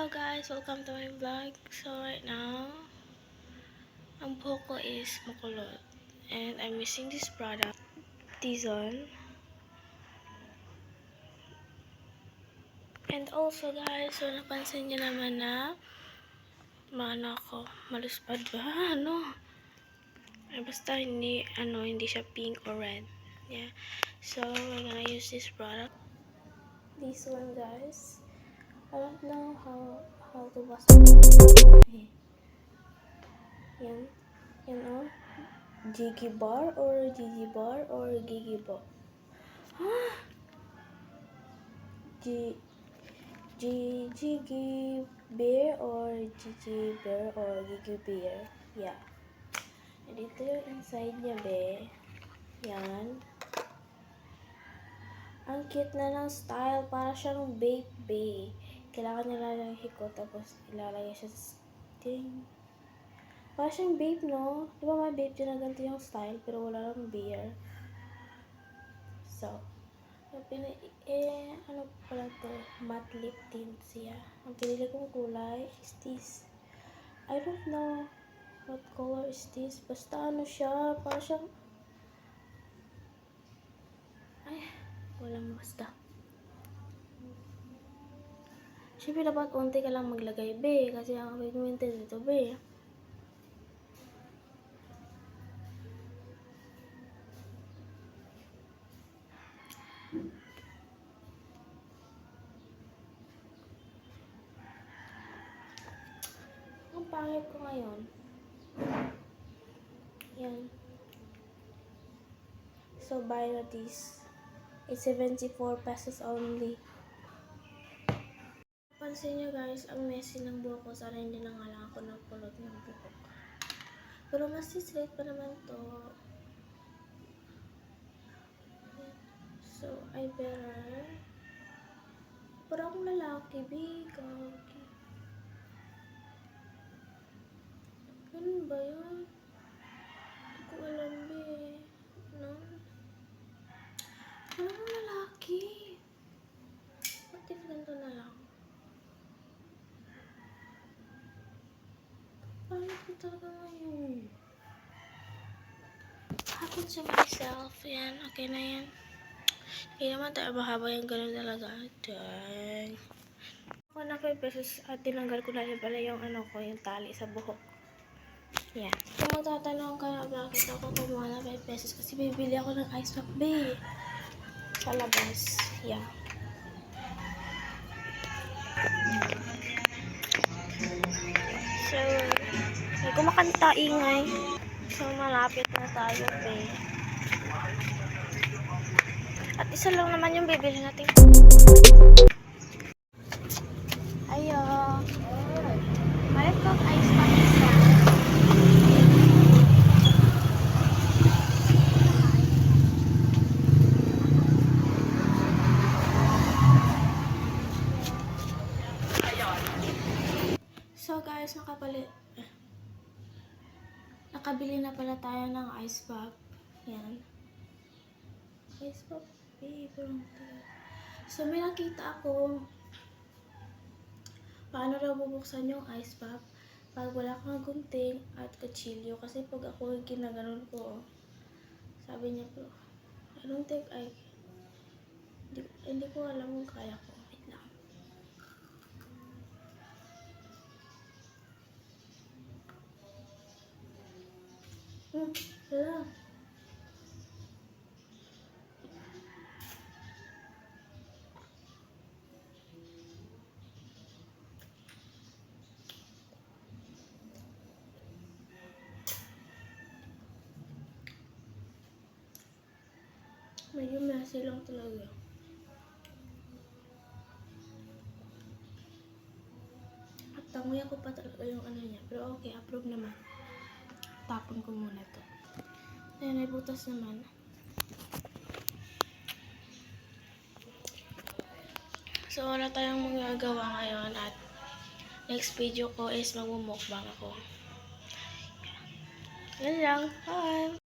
Hello guys, welcome to my vlog. So right now, ang buhok ko is makulot. And I'm using this product, Tizon. And also guys, so napansin nyo naman na ako, maluspad ba? Basta hindi siya pink or red. Yeah. So we're gonna use this product. This one guys. I don't know how to wash it. Yan Jiggy bar or Gigi bar or Gigi bar. Gigi bear or Gigi bear or Gigi bear. Yeah. And ito yung inside niya, be. Yan. Ang cute na ng style. Para siyang vape, be. Kailangan nila lang hikot tapos ilalagay siya sa sting. Para siyang vape, no? Di ba may vape din na ganito yung style pero wala lang beer. So, ano pala to? Matte lip tint siya. Ang pinili kong kulay is this. I don't know what color is this. Basta ano siya. Para siyang walang basta. Siyempre dapat unti ka lang maglagay, be. Kasi ang pigmented dito, be. Ang pangit ko ngayon. Yan. So, buy na this. It's 74 pesos only. Pansin nyo guys, ang messy ng buhok ko. Sana hindi na nga lang ako napulot ng buhok. Pero mas straight pa naman to. So, I better. Pero akong lalaki, big. Okay. Ganun ba yun? Hindi ko alam, be. No? Ano akong lalaki? What if ganito na lang? Pangit ko talaga ngayon. Happy to myself. Yan. Okay na yan. Hindi naman tayo mahaba yung ganun talaga. Dang. Ako na 5 pesos at tinanggal ko na rin pala yung yung tali sa buhok. Yeah. Kung magtatanong ka na bakit ako kumuha na 5 pesos kasi bibili ako ng ice pack, be. Sa labas. Yeah. So, may kumakanta ingay. So, malapit na tayo, be. At isa lang naman yung bibili natin. Ayo. Balik ko ice pack isa. So guys, nakabili na pala tayo ng ice pack. Yan. Ice pack, so may nakita ako paano raw bubuksan yung ice pack pag wala kang gunting at kutsilyo. Kasi pag ako ginaganon ko, sabi niya po, I don't think hindi ko alam kung kaya ko. Wait lang. Wala. Medyo messy lang talaga. At tanguyan ko pa talaga yung niya. Pero okay, approve naman. Tapon ko muna to. Ayan, may butas naman. So, wala tayong magagawa ngayon at next video ko is magmumukbang ako. Yan lang. Bye!